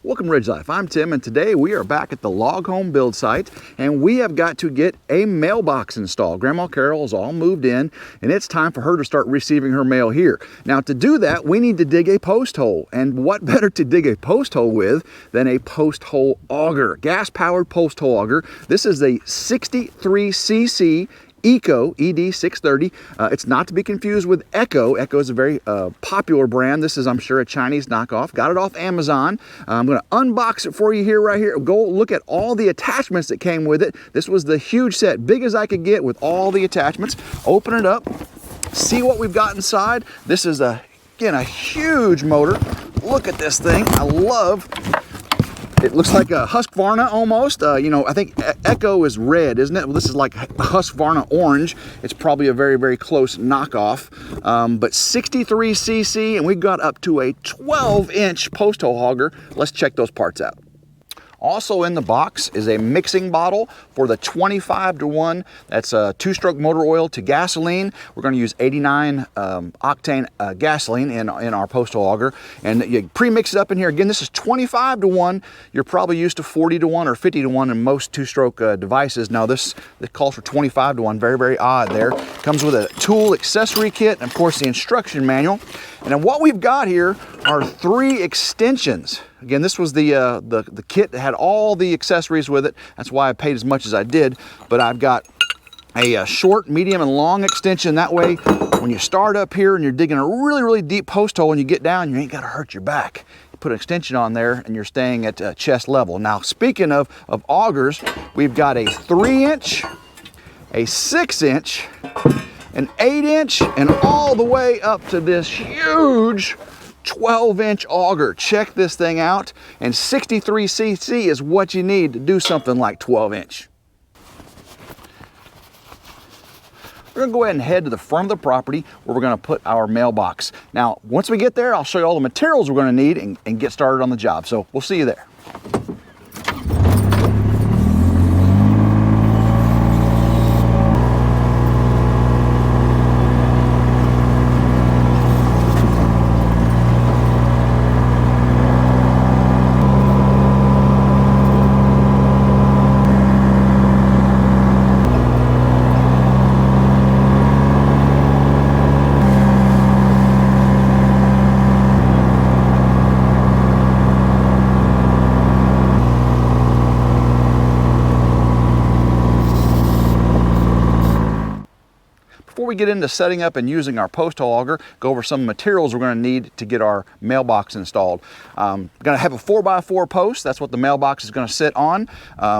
Welcome to RidgeLife. I'm Tim, and today we are back at the log home build site, and we have got to get a mailbox installed. Grandma Carol is all moved in, and it's time for her to start receiving her mail here. Now, to do that, we need to dig a post hole, and what better to dig a post hole with than a post hole auger, gas-powered post hole auger. This is a 63cc ECO ED630. It's not to be confused with ECO. ECO is a very popular brand. This is, I'm sure, a Chinese knockoff. Got it off Amazon. I'm going to unbox it for you here, right here. Go look at all the attachments that came with it. This was the huge set, big as I could get with all the attachments. Open it up, see what we've got inside. This is, again, a huge motor. Look at this thing. I love it. Looks like a Husqvarna almost. You know, I think ECO is red, isn't it? Well, this is like Husqvarna orange. It's probably a very, very close knockoff. But 63cc, and we've got up to a 12-inch post hole auger. Let's check those parts out. Also in the box is a mixing bottle for the 25-to-1. That's a two-stroke motor oil to gasoline. We're going to use 89 octane gasoline in our post hole auger, and you pre-mix it up in here. Again, this is 25-to-1. You're probably used to 40-to-1 or 50-to-1 in most two-stroke devices. Now this calls for 25-to-1. Very, very odd there. Comes with a tool accessory kit, and of course the instruction manual. And then what we've got here are 3 extensions. Again, this was the kit that had all the accessories with it. That's why I paid as much as I did. But I've got a short, medium, and long extension. That way, when you start up here and you're digging a really, really deep post hole and you get down, you ain't got to hurt your back. You put an extension on there and you're staying at chest level. Now, speaking of augers, we've got a 3-inch, a 6-inch, an 8-inch, and all the way up to this huge 12-inch auger. Check this thing out, and 63cc is what you need to do something like 12-inch. We're gonna go ahead and head to the front of the property where we're gonna put our mailbox. Now, once we get there, I'll show you all the materials we're gonna need and get started on the job. So we'll see you there. Before we get into setting up and using our post hole auger, go over some materials we're going to need to get our mailbox installed. Going to have a 4x4 post. That's what the mailbox is going to sit on.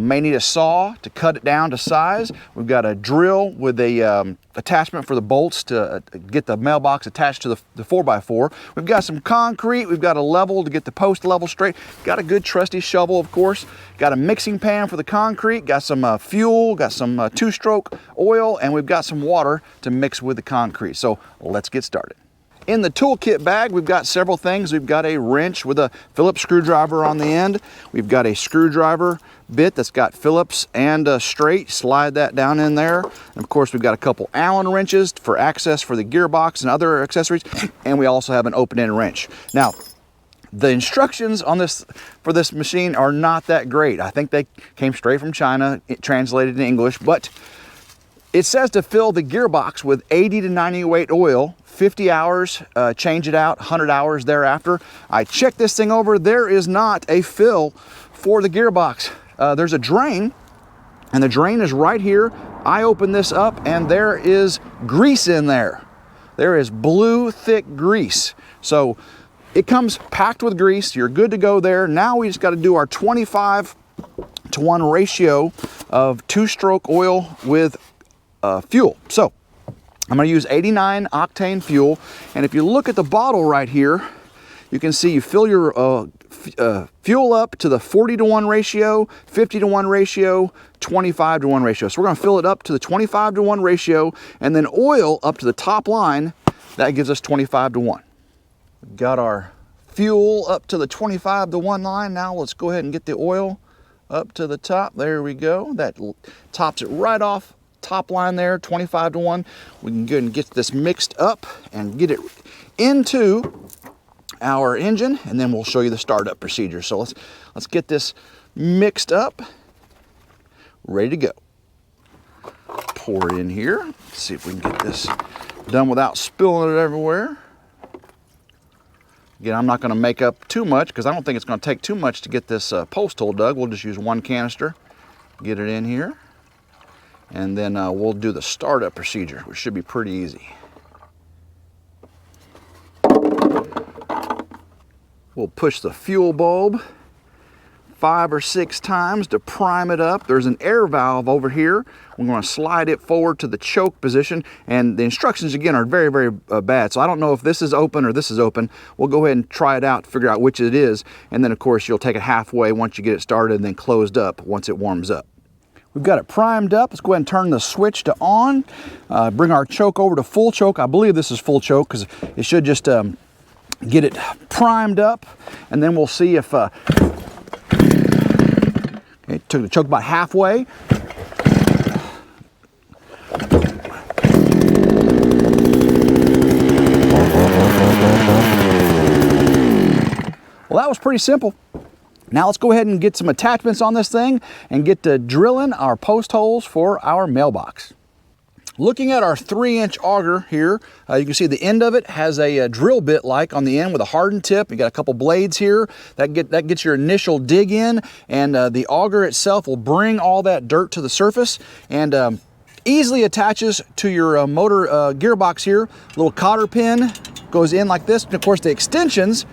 May need a saw to cut it down to size. We've got a drill with a attachment for the bolts to get the mailbox attached to the 4x4. We've got some concrete. We've got a level to get the post level straight. Got a good trusty shovel, of course. Got a mixing pan for the concrete. Got some fuel. Got some two-stroke oil, and we've got some water to mix with the concrete. So let's get started. In the toolkit bag, we've got several things. We've got a wrench with a Phillips screwdriver on the end. We've got a screwdriver bit that's got Phillips and straight. Slide that down in there. And of course, we've got a couple Allen wrenches for access for the gearbox and other accessories. And we also have an open-end wrench. Now, the instructions on this for this machine are not that great. I think they came straight from China, translated in English, but it says to fill the gearbox with 80 to 90 weight oil, 50 hours, change it out, 100 hours thereafter. I checked this thing over. There is not a fill for the gearbox. There's a drain, and the drain is right here. I open this up, and there is grease in there. There is blue, thick grease. So it comes packed with grease. You're good to go there. Now we just got to do our 25-to-1 ratio of two-stroke oil with fuel. So I'm going to use 89 octane fuel, and if you look at the bottle right here, you can see you fill your fuel up to the 40-to-1 ratio, 50-to-1 ratio, 25-to-1 ratio. So we're going to fill it up to the 25-to-1 ratio, and then oil up to the top line. That gives us 25-to-1. Got our fuel up to the 25-to-1 line. Now let's go ahead and get the oil up to the top. There we go. That tops it right off. Top line there, 25-to-1. We can go ahead and get this mixed up and get it into our engine, and then we'll show you the startup procedure. So let's get this mixed up, ready to go. Pour it in here. See if we can get this done without spilling it everywhere. Again, I'm not going to make up too much because I don't think it's going to take too much to get this post hole dug. We'll just use one canister, get it in here, and then we'll do the startup procedure, which should be pretty easy. We'll push the fuel bulb 5 or 6 times to prime it up. There's an air valve over here. We're going to slide it forward to the choke position, and the instructions again are very, very bad. So I don't know if this is open or this is open. We'll go ahead and try it out to figure out which it is, and then of course you'll take it halfway once you get it started and then closed up once it warms up. We've got it primed up. Let's go ahead and turn the switch to on. Bring our choke over to full choke. I believe this is full choke because it should just get it primed up, and then we'll see if okay, took the choke about halfway. Well, that was pretty simple. Now let's go ahead and get some attachments on this thing and get to drilling our post holes for our mailbox. Looking at our 3-inch auger here, you can see the end of it has a drill bit like on the end with a hardened tip. You got a couple blades here that gets your initial dig in, and the auger itself will bring all that dirt to the surface and easily attaches to your motor gearbox here. Little cotter pin goes in like this, and of course the extensions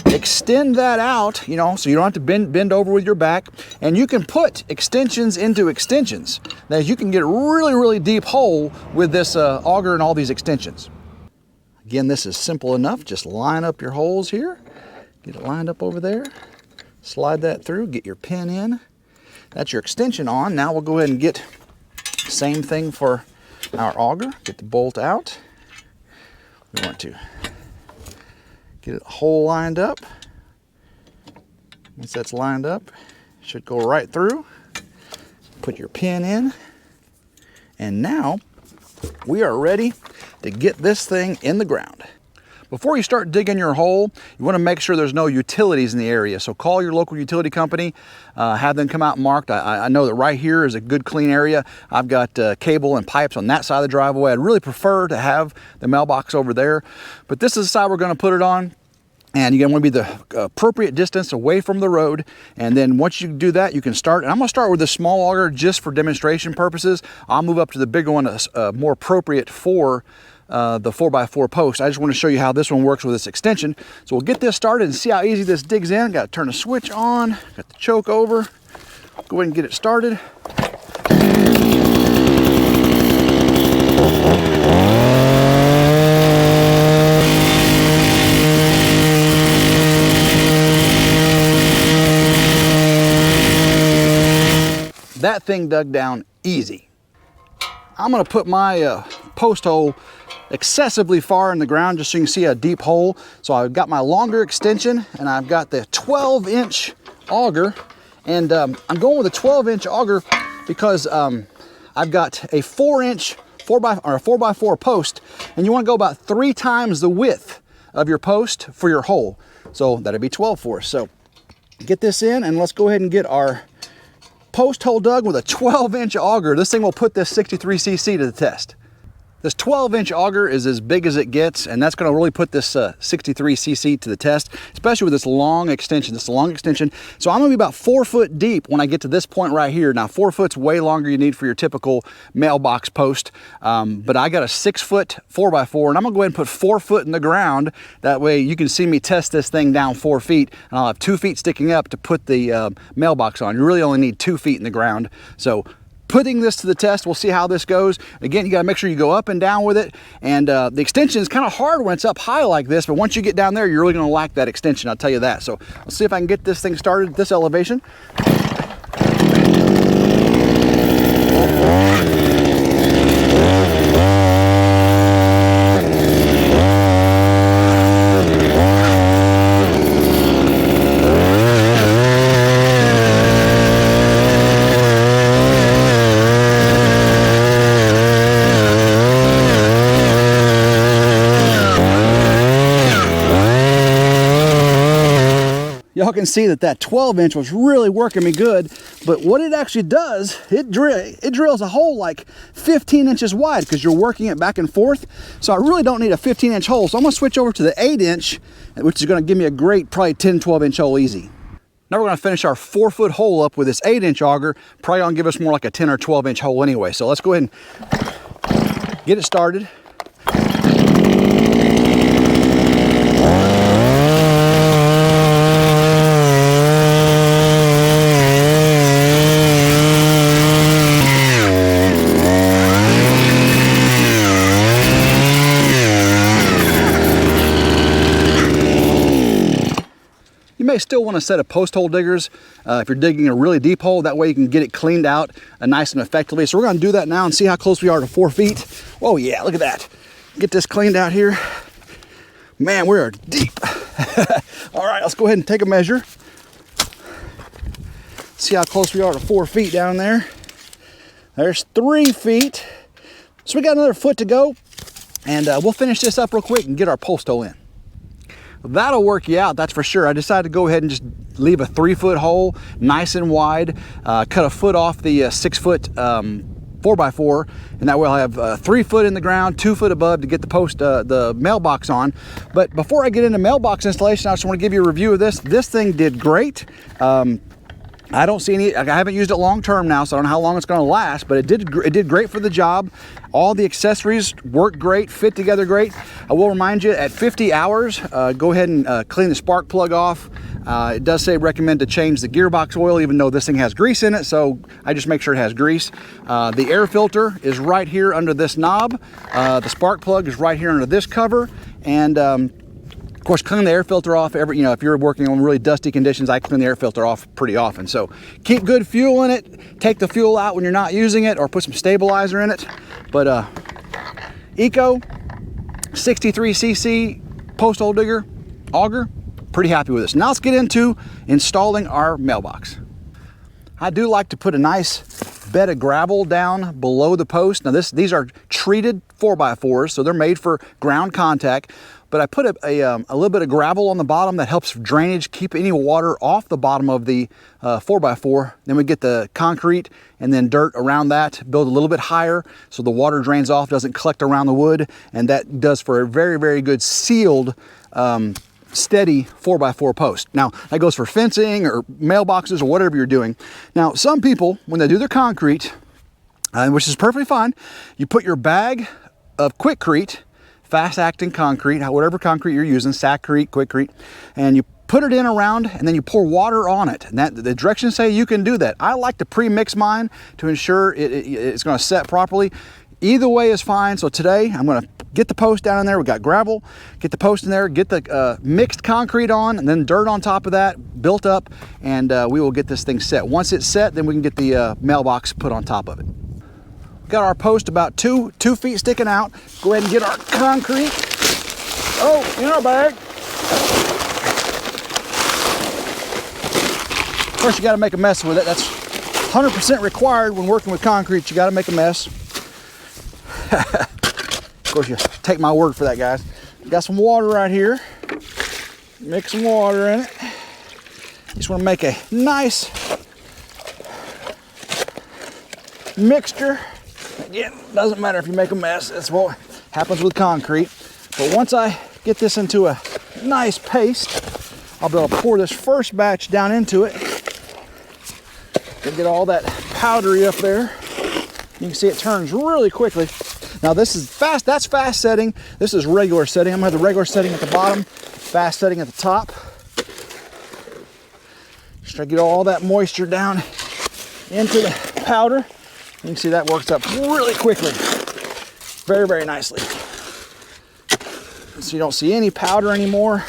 extend that out, you know, so you don't have to bend over with your back, and you can put extensions into extensions. Now you can get a really, really deep hole with this auger and all these extensions. Again, this is simple enough. Just line up your holes here, get it lined up over there, slide that through, get your pin in. That's your extension on. Now we'll go ahead and get the same thing for our auger. Get the bolt out. We want to get it hole lined up. Once that's lined up, it should go right through. Put your pin in, and now we are ready to get this thing in the ground. Before you start digging your hole, you want to make sure there's no utilities in the area. So call your local utility company, have them come out and marked. I know that right here is a good clean area. I've got cable and pipes on that side of the driveway. I'd really prefer to have the mailbox over there, but this is the side we're going to put it on. And you're going to want to be the appropriate distance away from the road. And then once you do that, you can start. And I'm going to start with the small auger just for demonstration purposes. I'll move up to the bigger one, more appropriate for the 4x4 post. I just want to show you how this one works with this extension. So we'll get this started and see how easy this digs in. Got to turn the switch on, got the choke over. Go ahead and get it started. That thing dug down easy. I'm going to put my post hole excessively far in the ground just so you can see a deep hole. So I've got my longer extension and I've got the 12-inch auger, and I'm going with a 12-inch auger because I've got a 4-inch 4x4 post, and you want to go about 3 times the width of your post for your hole. So that'd be 12 for us. So get this in, and let's go ahead and get our post hole dug with a 12-inch auger. This thing will put this 63cc to the test. This 12-inch auger is as big as it gets, and that's going to really put this 63cc to the test, especially with this long extension. So I'm going to be about 4 foot deep when I get to this point right here. Now 4 foot's way longer you need for your typical mailbox post, but I got a 6 foot 4x4, and I'm going to go ahead and put 4 foot in the ground. That way you can see me test this thing down 4 feet, and I'll have 2 feet sticking up to put the mailbox on. You really only need 2 feet in the ground. So putting this to the test, we'll see how this goes. Again, you got to make sure you go up and down with it, and the extension is kind of hard when it's up high like this, but once you get down there, you're really going to lack that extension, I'll tell you that. So let's see if I can get this thing started at this elevation. y'all can see that that 12-inch was really working me good. But what it actually does, it drills a hole like 15 inches wide because you're working it back and forth. So I really don't need a 15-inch hole. So I'm gonna switch over to the 8-inch, which is gonna give me a great probably 10, 12-inch hole easy. Now we're gonna finish our 4-foot hole up with this 8-inch auger, probably gonna give us more like a 10 or 12-inch hole anyway. So let's go ahead and get it started. You may still want to set a post hole diggers if you're digging a really deep hole. That way you can get it cleaned out nice and effectively. So we're going to do that now and see how close we are to 4 feet. Oh yeah, look at that. Get this cleaned out here. Man, we are deep. All right, let's go ahead and take a measure. See how close we are to 4 feet down there. There's 3 feet. So we got another foot to go, and we'll finish this up real quick and get our post hole in. That'll work you out, that's for sure. I decided to go ahead and just leave a 3-foot hole, nice and wide, cut a foot off the 6-foot 4x4, and that way I'll have 3 foot in the ground, 2 foot above to get the post, the mailbox on. But before I get into mailbox installation, I just want to give you a review of this. This thing did great. I don't see any, I haven't used it long term now, so I don't know how long it's going to last, but it did great for the job. All the accessories work great, fit together great. I will remind you, at 50 hours, go ahead and clean the spark plug off. It does say recommend to change the gearbox oil, even though this thing has grease in it, so I just make sure it has grease. The air filter is right here under this knob. The spark plug is right here under this cover, and of course, clean the air filter off if you're working on really dusty conditions. I clean the air filter off pretty often. So keep good fuel in it. Take the fuel out when you're not using it, or put some stabilizer in it. But ECO 63cc post hole digger auger, pretty happy with this. Now let's get into installing our mailbox. I do like to put a nice bed of gravel down below the post. Now these are treated 4x4s, so they're made for ground contact. But I put a little bit of gravel on the bottom that helps drainage, keep any water off the bottom of the 4x4. Then we get the concrete and then dirt around that, build a little bit higher so the water drains off, doesn't collect around the wood, and that does for a very, very good sealed, steady 4x4 post. Now, that goes for fencing or mailboxes or whatever you're doing. Now, some people, when they do their concrete, which is perfectly fine, you put your bag of Quikrete, fast-acting concrete, whatever concrete you're using, Sakrete, Quikrete, and you put it in around, and then you pour water on it. And the directions say you can do that. I like to pre-mix mine to ensure it's going to set properly. Either way is fine. So today I'm going to get the post down in there. We got gravel, get the post in there, get the mixed concrete on, and then dirt on top of that, built up, and we will get this thing set. Once it's set, then we can get the mailbox put on top of it. Got our post about two feet sticking out. Go ahead and get our concrete. Oh, in our bag. Of course, you got to make a mess with it. That's 100% required when working with concrete. You got to make a mess. Of course, you take my word for that, guys. Got some water right here. Mix some water in it. Just want to make a nice mixture. Again, doesn't matter if you make a mess. That's what happens with concrete. But once I get this into a nice paste, I'll be able to pour this first batch down into it. And get all that powdery up there. You can see it turns really quickly. Now this is fast, that's fast setting. This is regular setting. I'm gonna have the regular setting at the bottom, fast setting at the top. Just try to get all that moisture down into the powder. You can see that works up really quickly. Very, very nicely. So you don't see any powder anymore.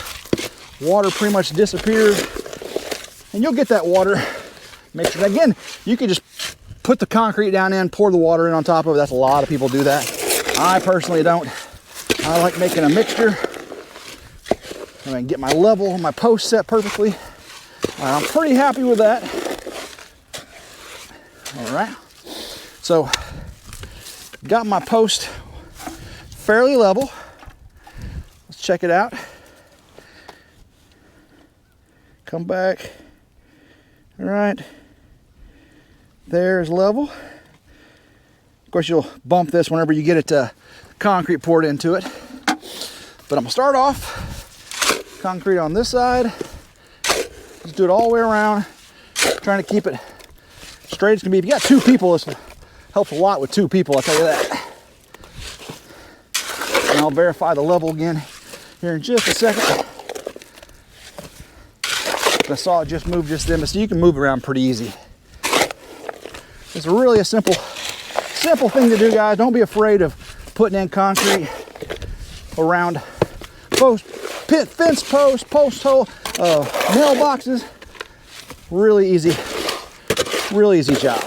Water pretty much disappears. And you'll get that water mixture. Again, you can just put the concrete down in, pour the water in on top of it. That's a lot of people do that. I personally don't. I like making a mixture. I'm gonna get my level, my post set perfectly. I'm pretty happy with that. All right. So, got my post fairly level. Let's check it out. come back. All right, there's level. Of course, you'll bump this whenever you get it concrete poured into it. But I'm gonna start off concrete on this side. Just do it all the way around, trying to keep it straight as can be. If you got two people, this helps a lot with two people, I'll tell you that. And I'll verify the level again here in just a second. I saw it just move just then, so you can move it around pretty easy. It's really a simple thing to do, guys. Don't be afraid of putting in concrete around fence posts, post hole, mailboxes. Really easy job.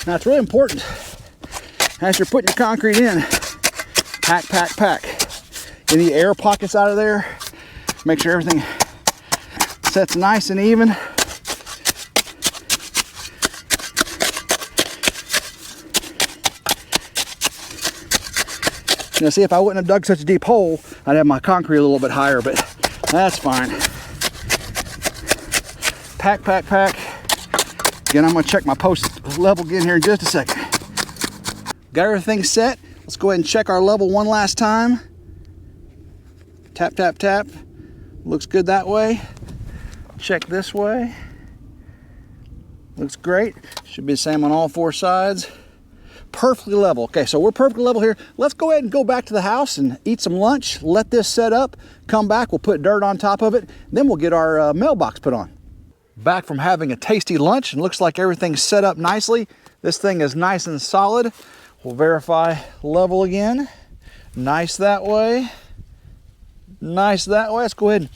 Now it's really important as you're putting your concrete in, pack. Any air pockets out of there, make sure everything sets nice and even. You know, see, if I wouldn't have dug such a deep hole, I'd have my concrete a little bit higher, but that's fine. Pack. Again, I'm gonna check my post level again here in just a second. Got everything set. Let's go ahead and check our level one last time. Tap. Looks good that way. Check this way. Looks great. Should be the same on all four sides. Perfectly level. Okay, so we're perfectly level here. Let's go ahead and go back to the house and eat some lunch. Let this set up. Come back, we'll put dirt on top of it. Then we'll get our mailbox put on. Back from having a tasty lunch, and looks like everything's set up nicely. This thing is nice and solid. We'll verify level again. Nice that way. Nice that way. Let's go ahead.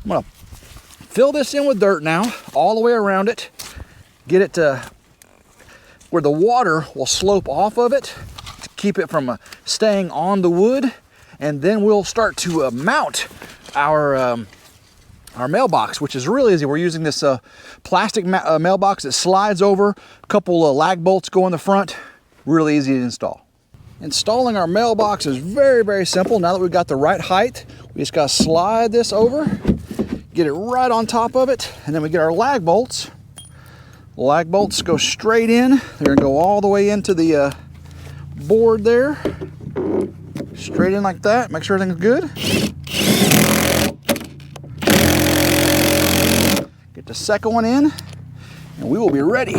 I'm gonna fill this in with dirt now, all the way around it. Get it to where the water will slope off of it to keep it from staying on the wood. And then we'll start to mount our mailbox, which is really easy. We're using this plastic mailbox that slides over. A couple of lag bolts go in the front. Really easy to install. Installing our mailbox is very simple. Now that we've got the right height, we just got to slide this over, get it right on top of it, and then we get our lag bolts. Lag bolts go straight in. They're gonna go all the way into the board there. Straight in like that. Make sure everything's good. Get the second one in, and we will be ready.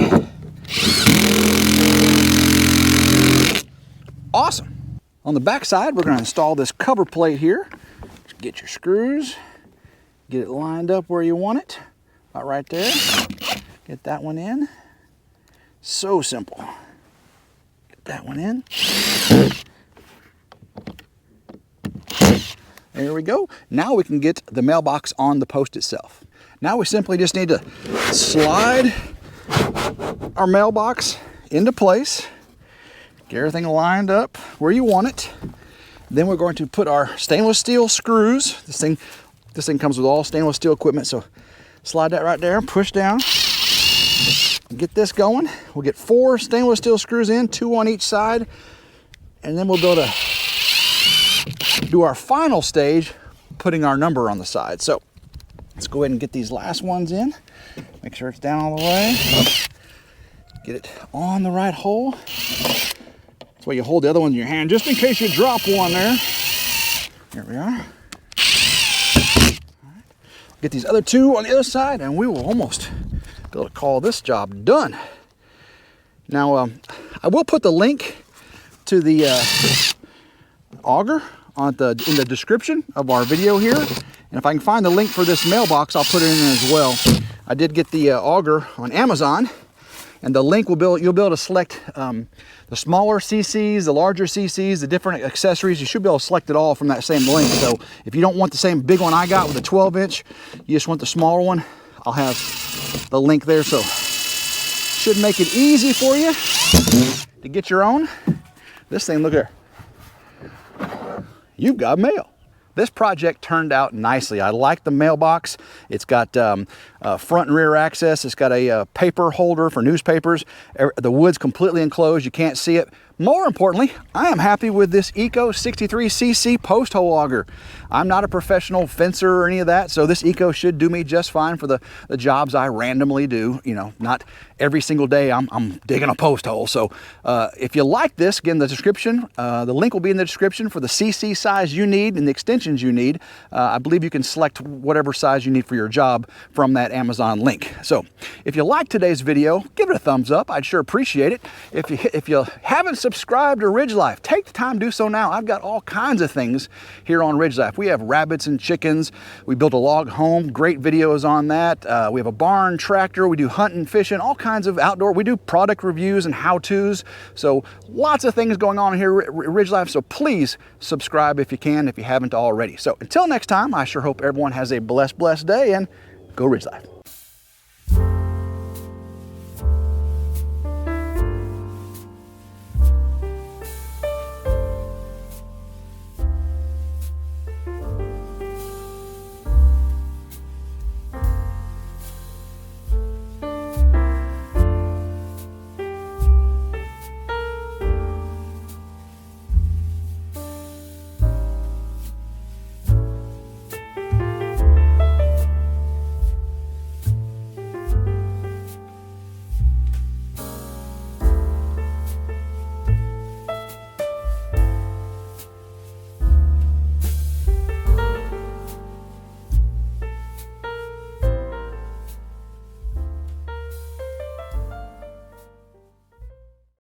Awesome. On the back side, we're going to install this cover plate here. Just get your screws, get it lined up where you want it, about right there. Get that one in. So simple. Get that one in. There we go. Now we can get the mailbox on the post itself. Now we simply just need to slide our mailbox into place, get everything lined up where you want it. Then we're going to put our stainless steel screws. This thing comes with all stainless steel equipment, so slide that right there, push down, get this going. We'll get 4 stainless steel screws in, 2 on each side, and then we'll be able to do our final stage, putting our number on the side. So let's go ahead and get these last ones in. Make sure it's down all the way. Get it on the right hole. That's why you hold the other one in your hand, just in case you drop one there. Here we are. All right. Get these other 2 on the other side, and we will almost be able to call this job done. Now, I will put the link to the auger in the description of our video here. And if I can find the link for this mailbox, I'll put it in as well. I did get the auger on Amazon, and the link you'll be able to select the smaller CCs, the larger CCs, the different accessories. You should be able to select it all from that same link. So if you don't want the same big one I got with a 12-inch, you just want the smaller one, I'll have the link there. So should make it easy for you to get your own. This thing, look here. You've got mail. This project turned out nicely. I like the mailbox. It's got front and rear access. It's got a paper holder for newspapers. The wood's completely enclosed. You can't see it. More importantly, I am happy with this ECO 63cc post hole auger. I'm not a professional fencer or any of that, so this ECO should do me just fine for the jobs I randomly do. You know, not every single day I'm digging a post hole. So if you like this, again, the description, the link will be in the description for the CC size you need and the extensions you need. I believe you can select whatever size you need for your job from that Amazon link. So if you like today's video, give it a thumbs up. I'd sure appreciate it. If you haven't subscribed to RidgeLife, take the time to do so now. I've got all kinds of things here on RidgeLife. We have rabbits and chickens. We built a log home, great videos on that. We have a barn tractor. We do hunting, fishing, all kinds of outdoor. We do product reviews and how-tos. So lots of things going on here at RidgeLife. So please subscribe if you can, if you haven't already. So until next time, I sure hope everyone has a blessed day, and go RidgeLife.